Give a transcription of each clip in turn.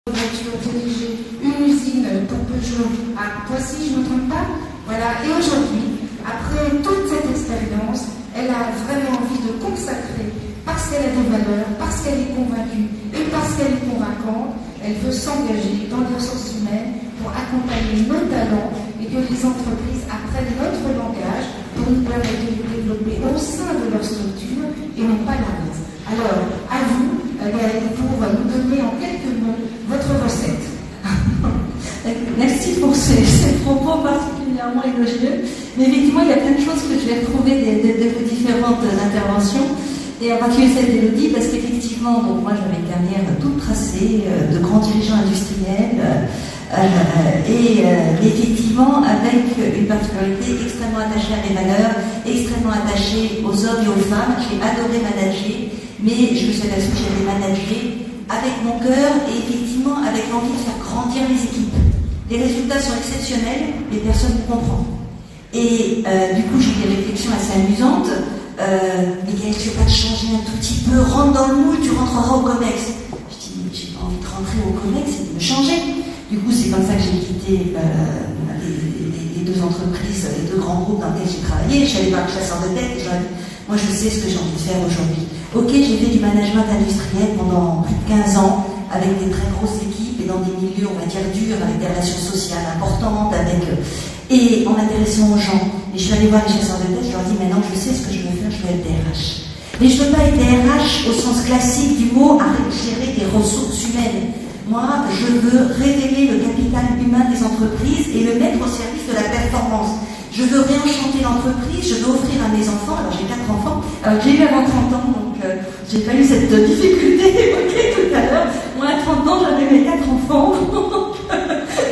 voiture, diriger une usine pour Peugeot à Poissy, je ne me trompe pas. Voilà. Et aujourd'hui, après toute cette expérience, elle a vraiment envie de consacrer, parce qu'elle a des valeurs, parce qu'elle est convaincue et parce qu'elle est convaincante, elle veut s'engager dans les ressources humaines pour accompagner nos talents et que les entreprises apprennent notre langage pour nous permettre de nous développer au sein de leur structure et non pas l'inverse. Alors, à vous, pour nous donner en quelques mots votre recette. Merci pour ces propos particulièrement élogieux. Mais effectivement, il y a plein de choses que je vais retrouver de vos différentes interventions. Et en particulier celle d'Élodie, parce qu'effectivement, donc moi j'avais une carrière toute tracée de grands dirigeants industriels et effectivement avec une particularité extrêmement attachée à mes valeurs, extrêmement attachée aux hommes et aux femmes. J'ai adoré manager, mais je me suis aperçue que j'avais managé avec mon cœur et effectivement avec l'envie de faire grandir les équipes. Les résultats sont exceptionnels, les personnes me comprennent. Et du coup, j'ai eu des réflexions assez amusantes. Michael, tu veux pas te changer un tout petit peu, rentre dans le moule, tu rentreras au COMEX. Je dis, mais j'ai pas envie de rentrer au COMEX et de me changer. Du coup, c'est comme ça que j'ai quitté les deux entreprises, les deux grands groupes dans lesquels j'ai travaillé. Je suis allée voir le chasseur de tête et je leur ai dit, moi je sais ce que j'ai envie de faire aujourd'hui. Ok, j'ai fait du management industriel pendant plus de 15 ans, avec des très grosses équipes et dans des milieux, on va dire, durs, avec des relations sociales importantes, et en m'intéressant aux gens. Et je suis allée voir les chasseurs de tête, je leur ai dit, maintenant je sais ce que je veux faire, je veux être DRH. Mais je ne veux pas être DRH au sens classique du mot, à gérer des ressources humaines. Moi, je veux révéler le capital humain des entreprises et le mettre au service de la performance. Je veux réenchanter l'entreprise, je veux offrir à mes enfants, alors j'ai 4 enfants, j'ai eu avant 30 ans, donc j'ai pas eu cette difficulté évoquée tout à l'heure. Moi, à 30 ans, j'avais mes 4 enfants,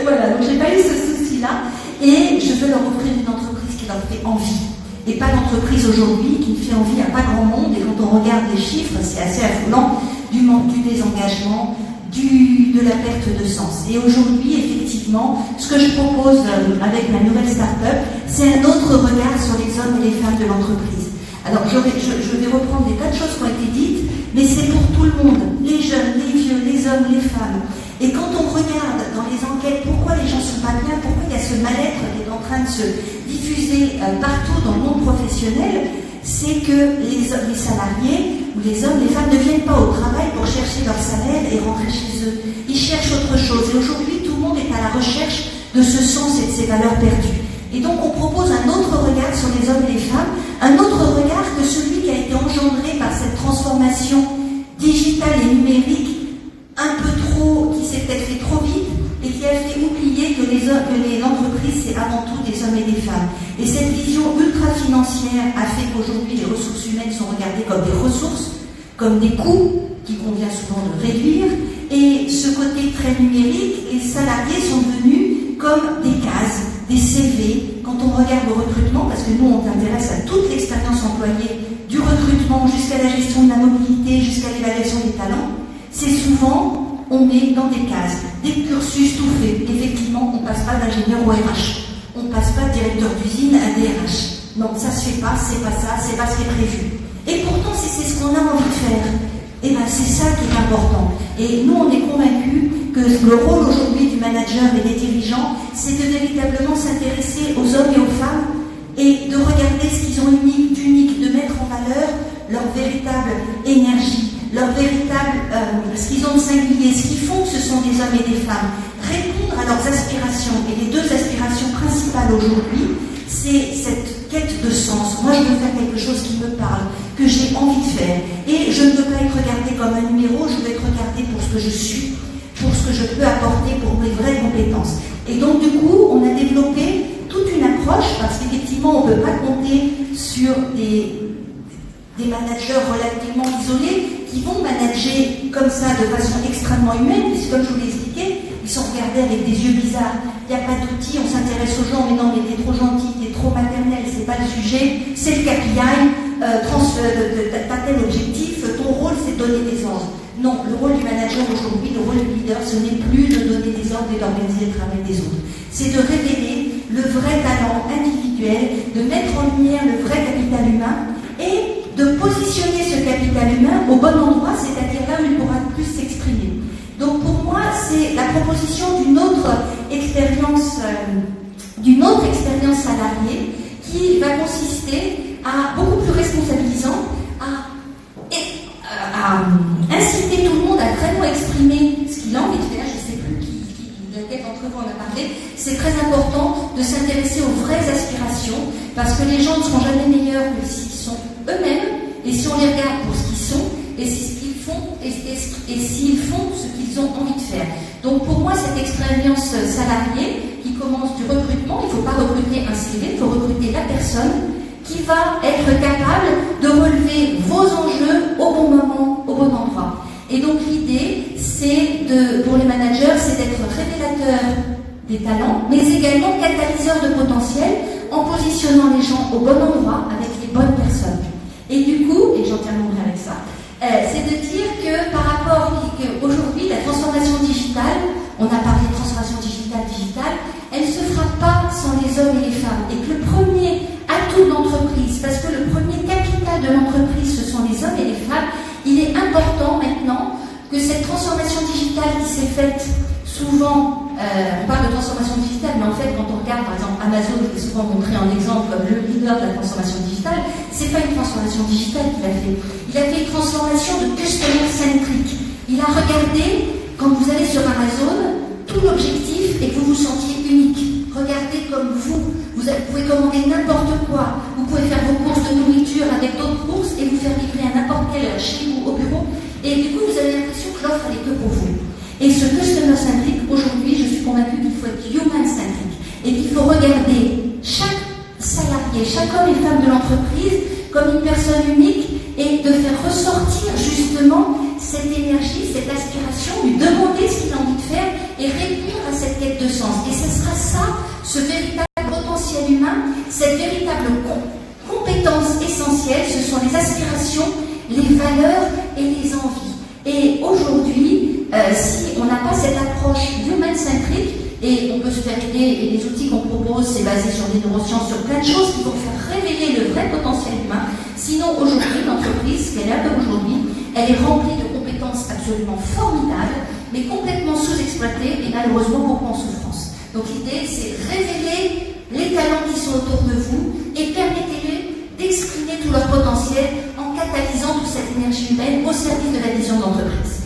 voilà, donc j'ai pas eu ce souci-là. Et je veux leur offrir une entreprise qui leur fait envie. Et pas l'entreprise aujourd'hui qui fait envie à pas grand monde. Et quand on regarde les chiffres, c'est assez affolant du manque, du désengagement, de la perte de sens. Et aujourd'hui, effectivement, ce que je propose avec ma nouvelle start-up, c'est un autre regard sur les hommes et les femmes de l'entreprise. Alors, je vais reprendre des tas de choses qui ont été dites, mais c'est pour tout le monde, les jeunes, les vieux, les hommes, les femmes. Et quand on regarde dans les enquêtes pourquoi les gens ne sont pas bien, pourquoi il y a ce mal-être qui est en train de se diffuser partout dans le monde professionnel, c'est que les salariés, ou les hommes, les femmes ne viennent pas au travail pour chercher leur salaire et rentrer chez eux. Ils cherchent autre chose. Et aujourd'hui, tout le monde est à la recherche de ce sens et de ces valeurs perdues. Et donc, on propose un autre regard sur les hommes et les femmes, un autre regard que celui qui a été engendré par cette transformation digitale et numérique un peu trop, qui s'est peut-être fait trop vite et qui a fait oublier que l'entreprise, c'est avant tout des hommes et des femmes. Et cette vision ultra-financière a fait qu'aujourd'hui, les ressources humaines sont regardées comme des ressources, comme des coûts qu'il convient souvent de réduire. Et ce côté très numérique, les salariés sont devenus comme des cases, des CV. Quand on regarde le recrutement, parce que nous, on s'intéresse à toute l'expérience employée, du recrutement jusqu'à la gestion de la mobilité, jusqu'à l'évaluation des talents, c'est souvent, on est dans des cases, des cursus tout faits. Effectivement, on ne passe pas d'ingénieur au RH. On ne passe pas de directeur d'usine à DRH. Non, ça ne se fait pas, c'est pas ça, c'est pas ce qui est prévu. Et pourtant, si c'est ce qu'on a envie de faire, eh ben, c'est ça qui est important. Et nous, on est convaincus que le rôle aujourd'hui du manager et des dirigeants, c'est de véritablement s'intéresser aux hommes et aux femmes et de regarder ce qu'ils ont d'unique, de mettre en valeur leur véritable énergie, leur véritable, ce qu'ils ont de singulier, ce qu'ils font que ce sont des hommes et des femmes, répondre à leurs aspirations. Et les deux aspirations principales aujourd'hui, c'est cette quête de sens. Moi, je veux faire quelque chose qui me parle, que j'ai envie de faire. Et je ne veux pas être regardée comme un numéro, je veux être regardée pour ce que je suis, pour ce que je peux apporter, pour mes vraies compétences. Et donc, du coup, on a développé toute une approche, parce qu'effectivement, on ne peut pas compter sur des managers relativement isolés qui vont manager comme ça de façon extrêmement humaine, puisque comme je vous l'ai expliqué, ils sont regardés avec des yeux bizarres. Il n'y a pas d'outils, on s'intéresse aux gens, mais non, mais t'es trop gentil, t'es trop maternel, c'est pas le sujet, c'est le KPI, t'as tel objectif, ton rôle c'est de donner des ordres. Non, le rôle du manager aujourd'hui, le rôle du leader, ce n'est plus de donner des ordres et d'organiser le travail des autres. C'est de révéler le vrai talent individuel, de mettre en lumière le vrai capital humain et de positionner ce capital humain au bon endroit, c'est-à-dire là où il pourra plus s'exprimer. Donc pour moi, c'est proposition d'une autre expérience salariée qui va consister à, beaucoup plus responsabilisant, à inciter tout le monde à vraiment exprimer ce qu'il a envie de faire. Je ne sais plus laquelle d'entre vous en a parlé. C'est très important de s'intéresser aux vraies aspirations, parce que les gens ne seront jamais meilleurs que s'ils sont eux-mêmes, et si on les regarde pour ce qu'ils sont, et ce qu'ils font, et s'ils font ce qu'ils ont envie de faire. Donc pour moi, cette expérience salariée qui commence du recrutement, il ne faut pas recruter un CV, il faut recruter la personne qui va être capable de relever vos enjeux au bon moment, au bon endroit. Et donc l'idée, pour les managers, c'est d'être révélateur des talents, mais également catalyseur de potentiel en positionnant les gens au bon endroit avec les bonnes personnes. Et du coup, et j'en terminerai avec ça, c'est de dire que par rapport qu'aujourd'hui, la transformation digitale, on a parlé de transformation digitale, elle ne se fera pas sans les hommes et les femmes. Et que le premier atout de l'entreprise, parce que le premier capital de l'entreprise, ce sont les hommes et les femmes, il est important maintenant que cette transformation digitale qui s'est faite souvent, on parle de transformation digitale, mais en fait, quand on regarde par exemple Amazon, qui est souvent montré en exemple comme le leader de la transformation digitale, c'est pas une transformation digitale qu'il a fait. Il a fait une transformation de customer centric. Il a regardé, quand vous allez sur Amazon, tout l'objectif est que vous vous sentiez unique. Regardez comme vous pouvez commander n'importe quoi. Vous pouvez faire vos courses de nourriture avec d'autres courses et vous faire livrer à n'importe quelle heure chez vous, au bureau. Et du coup, vous avez l'impression que l'offre, elle est que pour vous. Et ce customer centric, aujourd'hui, je suis convaincue qu'il faut être human centric et qu'il faut regarder chaque salarié, chaque homme et femme de l'entreprise comme une personne unique et de faire ressortir justement cette énergie, cette aspiration, lui demander ce qu'il a envie de faire et répondre à cette quête de sens. Et ce sera ça, ce véritable potentiel humain, cette véritable compétence essentielle, ce sont les aspirations, les valeurs et les envies. Et aujourd'hui, si on n'a pas cette approche human-centrique, et on peut se faire aider, et les outils qu'on propose, c'est basé sur des neurosciences, sur plein de choses qui vont faire révéler le vrai potentiel humain. Sinon, aujourd'hui, l'entreprise, ce qu'elle est aujourd'hui, elle est remplie de compétences absolument formidables, mais complètement sous-exploitées et malheureusement beaucoup en souffrance. Donc l'idée, c'est révéler les talents qui sont autour de vous et permettez-les d'exprimer tout leur potentiel en catalysant toute cette énergie humaine au service de la vision d'entreprise.